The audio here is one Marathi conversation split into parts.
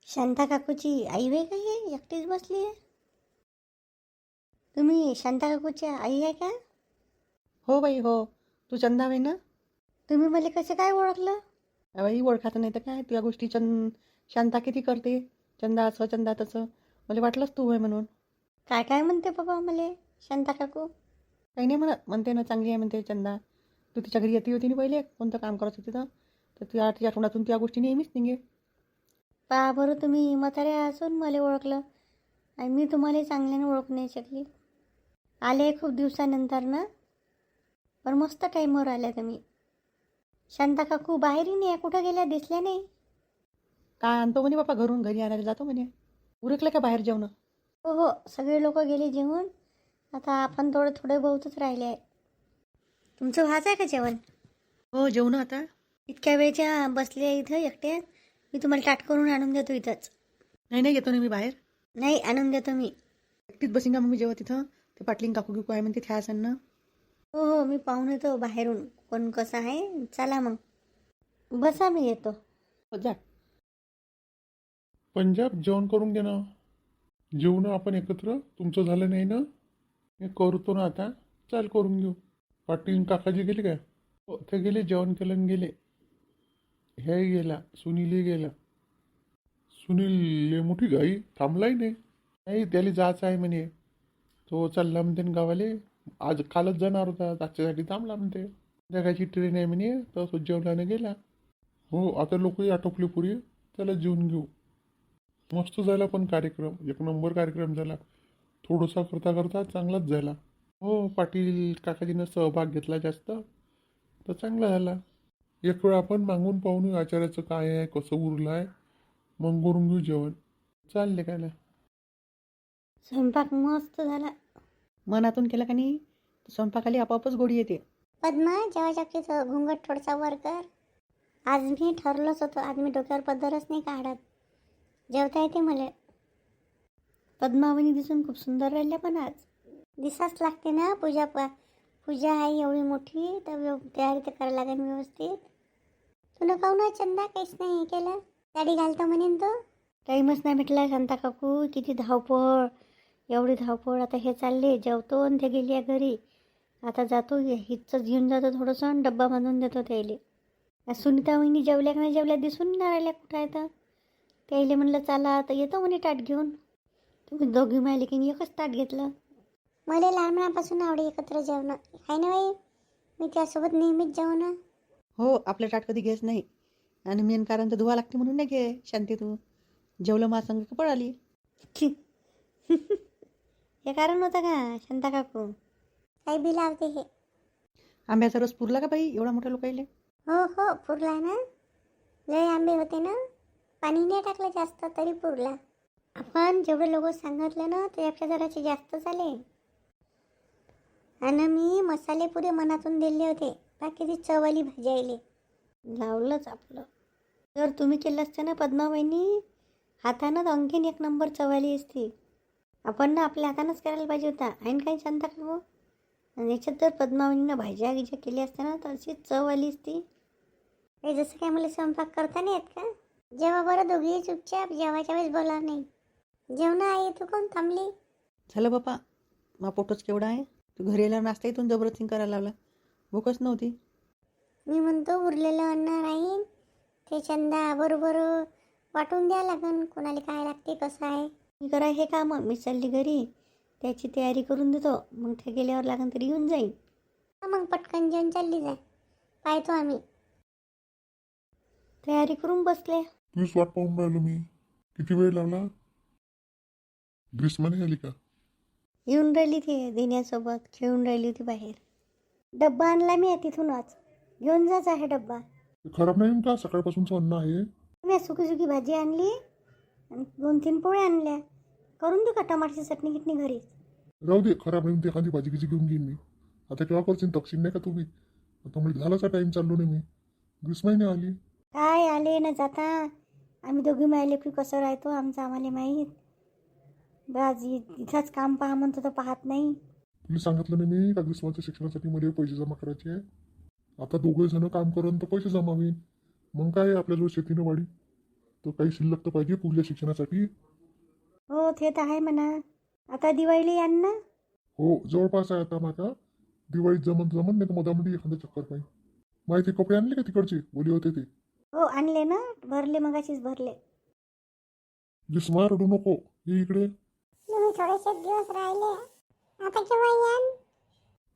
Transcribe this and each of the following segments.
शांता काकूची आई वे का हे एकटीच बसली आहे. तुम्ही शांता काकूच्या आई आहे का? हो बाई हो. तू चंदा आहे ना? तुम्ही मला कसं काय ओळखलं? बाई ओळखात नाही तर काय, तुझ्या गोष्टी शांता किती करते. चंदा असं चंदा तसं, मला वाटलंच तू आहे म्हणून. काय काय म्हणते बाबा मला शांता काकू? काही नाही म्हणते ना, चांगली आहे म्हणते चंदा. तू तिच्या घरी येते होती ना पहिले, कोणतं काम करत होती तर तिच्या तोंडातून त्या गोष्टी नेहमीच निघे. पहा बरं, तुम्ही म्हाताऱ्या असून मला ओळखलं आणि मी तुम्हाला चांगल्याने ओळखू नाही शकली. आले खूप दिवसानंतर ना, पण मस्त टाईमवर आल्या तुम्ही. शांता काकू बाहेरही नाही, कुठं गेल्या दिसल्या नाही. काय आणतो म्हणे बापा घरून, घरी आणायला जातो म्हणे. उरकलं का बाहेर जेवण? हो हो, सगळे लोक गेले जेवून. आता आपण थोडे बहुतच राहिले आहे. तुमचं व्हायचं आहे का जेवण? हो जेवण आता. इतक्या वेळच्या बसल्या इथं एकट्यात. मी तुम्हाला ताट करून आणून देतो इथंच. नाही नाही, येतो ना मी बाहेर. नाही, आणून देतो मी. एकटीच बसीन का मग मी जेव्हा तिथं? ते पाटलिंग काकू गिकू आहे म्हणते, त्या असेल ना. हो हो, मी पाहून येतो बाहेरून कोण कसं आहे. चला मग बसा, मी येतो. हो जा. पंजाब जेवण करून घे ना. जेवू ना आपण एकत्र. तुमचं झालं नाही ना? मी करतो ना आता. चाल करून घेऊ. पाटील काकाजी गेले काय? हो ते गेले, जेवण केलं आणि गेले. हे गेला, सुनीलही गेला. सुनील लय मोठी गाई थांबलाही नाही. नाही त्याला जायचं आहे म्हणे. तो चालला म्हणते ना गावाले. आज कालच जाणार होता, आजच्यासाठी थांबला म्हणते. जगाची ट्रेन आहे म्हणे, तर जेवल्याने गेला. हो आता लोकही आटोपले पुरी. त्याला जेवून घेऊ. मस्त झाला पण कार्यक्रम, एक नंबर कार्यक्रम झाला. थोडासा करता करता चांगलाच झाला. हो पाटील काकाजीनं सहभाग घेतला जास्त, तर चांगला झाला. एक वेळ आपण मागून पाहून येऊ आचार्याचं काय आहे, कसं उरलं आहे, मग करून घेऊ जेवण. चालले काय ना. स्वयंपाक मस्त झाला. मनातून केलं का नाही, स्वयंपाकाली आपोआपच गोडी येते. पद्मा, जेवायच्या की घुंगट थोडसा वर कर. आज मी ठरलंच होतं, आज मी डोक्यावर पदरच नाही काढत. जेवता येते मला. पद्मावणी दिसून खूप सुंदर राहिल्या, पण आज दिसाच लागते ना. पूजा आहे एवढी मोठी, तर तयारी तर करायला लागेल व्यवस्थित. तुला काहून ना चंदा काहीच नाही केलं? साडी घालतो म्हणेन तो. टाईमच नाही भेटला शांता काकू. किती धावपळ, एवढी धावपळ. आता हे चालले जेवतो आणि ते गेली आहे घरी. आता जातो हिचंच घेऊन जातो थोडंसं आणि डब्बा बांधून देतो त्याला. सुनीता वहिनी जेवल्या का नाही जेवल्या दिसून नाही राहिल्या कुठं आहे तर. त्याला म्हणलं चला, तर येतो म्हणे ताट घेऊन. तुम्ही दोघी मायले की एकच ताट घेतलं. मला लहानपणापासून आवडे एकत्र जेवणं. आहे ना बाई, मी त्यासोबत नेहमीच जेवणं. हो आपलं ताट कधी घेच नाही. आणि मेन कारण तर धुवा लागते म्हणून नाही घे शांती. तू जेवलं मा संग का पळाली. हे कारण होतं का शांता काकू? काही बी लावते हे. आंब्याचा रस पुरला का बाई एवढा मोठ्या लोकायले? हो हो, पुरला ना. लय आंबे होते ना, पाणी नाही टाकलं जास्त तरी पुरला. आपण जेवढे लोक सांगितले ना, त्यापेक्षा जराचे जास्त झाले. आणि मी मसाले पुरे मनातून दिले होते. बाकीची चवली भाजायले लावलंच आपलं. जर तुम्ही केलं असतं ना पद्माबाईंनी, हातानं आणखीन एक नंबर चवाली असती. आपण ना आपल्या हातानंच करायला पाहिजे होता. ऐन काही शांता काकू. आणि याच्यात जर पद्मावतीनं भाज्या गिज्या केल्या असत्या ना, तर अशी चव आली असती. हे जसं काय मला स्वयंपाक करता नाही येत का? जेव्हा बरं दोघी चुपचाप, जेवायच्या वेळेस बोला नाही. जेवणं आई तू कोण थांबली? झालं बापा, मा पोटच केवढा आहे. तू घरी आल्यावर नाश्ता इथून जबरदस्ती करायला लावला. भूकच नव्हती. मी म्हणतो उरलेलं अन्न राहीन, ते चंदा बरोबर वाटून द्या लागन. कोणाला काय लागते कसं आहे. मी करा हे काम, मी चालली घरी. त्याची तयारी करून देतो. मग ते गेल्यावर लागन तरी येऊन जाईन. मग पटकन जेवण चालली जाय. पाहतो आम्ही. तयारी करून बसले. तुझीच वाट पाहून राहिलो मी. किती वेळ लावला? ग्रीष्मा नाही आली का? येऊन राहिली ती दिन्यासोबत, खेळून राहिली होती बाहेर. डब्बा आणला मी तिथूनच. घेऊन जायचा आहे डब्बा. ते खराब नाही का? सकाळपासूनचं अन्न आहे. मी सुकी सुकी भाजी आणली आणि 2-3 पोळ्या आणल्या. करून देऊ का टमाटरची चटणी गिटणी घरी? राहू दे, खराब नाही ते एखादी भाजी गिजी घेऊन घेईन मी. आता केव्हा करशील तक्षीण नाही का तुम्ही? आता म्हणजे झालाचा टाईम चाललो नाही मी. ग्रीष्माही नाही आली. काय आले ना जाता. आम्ही दोघी मायले की कसं राहतो आमचं आम्हाला माहीत. आज इथंच काम पहा म्हणतो तर पाहत नाही. तुम्ही सांगितलं नाही मी का ग्रीष्माच्या शिक्षणासाठी मला पैसे जमा करायचे आहे. आता दोघे जण काम करून तर पैसे जमा होईल. मग काय आपल्याजवळ शेतीनं वाढी. तर काही शिल्लक तर पाहिजे पुढल्या शिक्षणासाठी. हो ते तर आहे म्हणा. आता दिवाळीला यान ना. हो जवळपास आहे आता माका. दिवाळीत जमन जमन नाही तर मधामध्ये एखादा चक्कर पाहिजे. माहिती कपडे आणले का तिकडचे बोली होते ते? हो आणले ना, भरले मगाशीच भरले. जिस्मा रडू नको, ये इकडे. तुम्ही थोडेसे दिवस राहिले, आता केव्हा यान?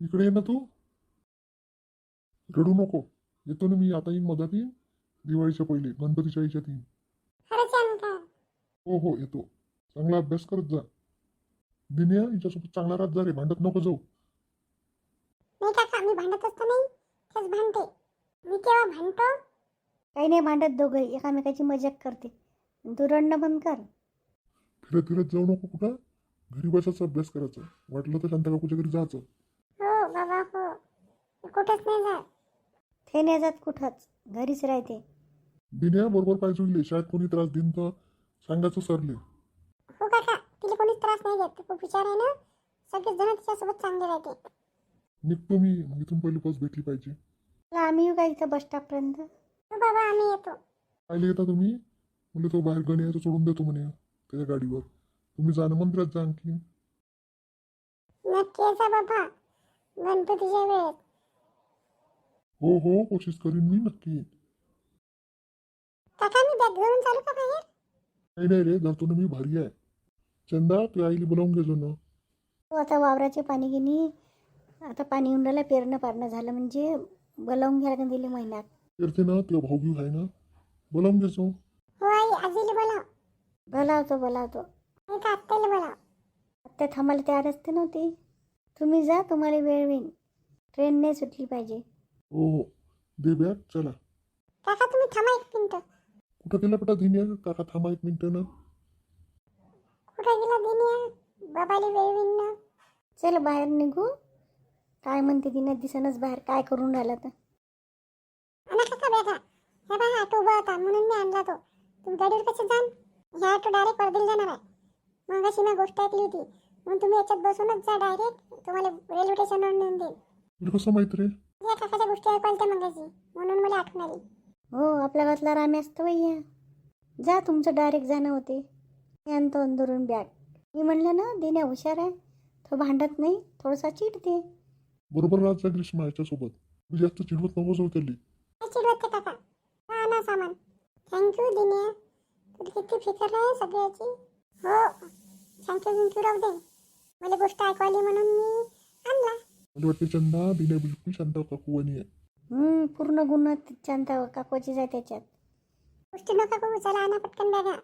इकडे ये ना तू. रडू नको, येतो ना मी आता. येईन मधात येईन दिवाळीच्या पहिले, गणपतीच्या याच्यात येईन. खरंच यान का? हो हो येतो. चांगला अभ्यास करत जा. दिन्या हिच्यासोबत चांगला राहत जा रे, भांडत नको जाऊ. नाही काका, मी भांडत असतो नाही, तेच भांडते. मी केव्हा भांडतो? काही नाही भांडत, दोघं एकामेकाची मजाक करते. तू रडणं बंद कर. फिरत फिरत जाऊ नको कुठं. घरी बसायचा अभ्यास करायचा. वाटलं तर शांता काकूच्या घरी जायचं. हो बाबा हो, कुठंच नाही जात. ते नाही जात कुठंच, घरीच राहते. दिन्या बरोबर पाहिजे होईल. शाळेत कोणी त्रास देईन तर सांगायचं सरले. हो काका, तिला कोणीच त्रास नाही देत. खूप विचार आहे ना, सगळेच जण तिच्यासोबत चांगले राहते. निघतो मी, मग इथून पहिली बस भेटली पाहिजे. आम्ही येऊ का इथं बस स्टॉपपर्यंत? हो बाबा आम्ही येतो. पाहिले येता तुम्ही? म्हणजे तो बाहेर गण यायचं सोडून देतो म्हणे त्याच्या गाडीवर. तुम्ही जा ना मंदिरात जा आणखी. नक्की येता बाबा, गणपतीच्या वेळेस. हो हो कोशिश करीन मी नक्की. काका मी बॅग घेऊन चालू का बाहेर? नाही नाही रे, जातो ना मी, भारी आहे. चंदा तू आईली बोलावून गेलो ना. हो आता वावराचे पाणी गिनी, आता पाणी येऊन राहिलं, पेरणं पारणं झालं म्हणजे बोलावून घ्यायला का दिले महिन्यात. करते ना, तुझा भाऊ घेऊ आहे ना, बोलावून घेतो. हो आई, आजीला बोलाव. बोलावतो. नाही तर आत्याला बोलाव. आत्या थांबायला तयार असते नव्हती. तुम्ही जा, तुम्हाला वेळ होईल. ट्रेन नाही सुटली पाहिजे. हो हो दे बॅग, चला. काका तुम्ही थांबा एक मिनिट. कुठं गेला बेटा दिन्या? काका थांबा एक मिनिट ना. कुठे गेला दिन्या? बाबाला वेळ होईल ना. चल बाहेर निघू. काय म्हणते दिन्या, दिसनच बाहेर काय करून राहिला तर. काका बॅगा हे बघा, ऑटो उभा होता म्हणून मी आणला तो. तुम्ही गाडीवर कसे जाल? ह्या ऑटो डायरेक्ट वर्धेला जाणार आहे. मग अशी मी गोष्ट ऐकली होती, मग तुम्ही याच्यात बसूनच जा डायरेक्ट. तुम्हाला रेल्वे स्टेशनवर नेऊन देईल. तुला कसं माहित रे? या काकाच्या गोष्टी ऐकायला त्या मगाशी, म्हणून मला आठवण आली. हो आपल्या गावातला रामी असतो भैया. जा, तुमचं डायरेक्ट जाणं होते. मी आणतो अंदरून बॅग. मी म्हणलं ना दिन्या हुशार आहे, तो भांडत नाही, थोडासा चिडते. बरोबर राहत जा ग्रीष्मा याच्यासोबत. तू जास्त चिडवत नको जाऊ त्याला. काय चिडवते काका? हा ना सामान. थँक्यू दिन्या, तुला किती फिकर आहे सगळ्याची. हो थँक्यू राहू दे, मला गोष्ट ऐकवली म्हणून मी आणला. मला वाटते चंदा दिन्या बिलकुल शांता काकू आणि आहे. पूर्ण गुन्हा शांत काकोचीच आहे त्याच्यात. गोष्टी नका करू, चला आणा पटकन बॅगा.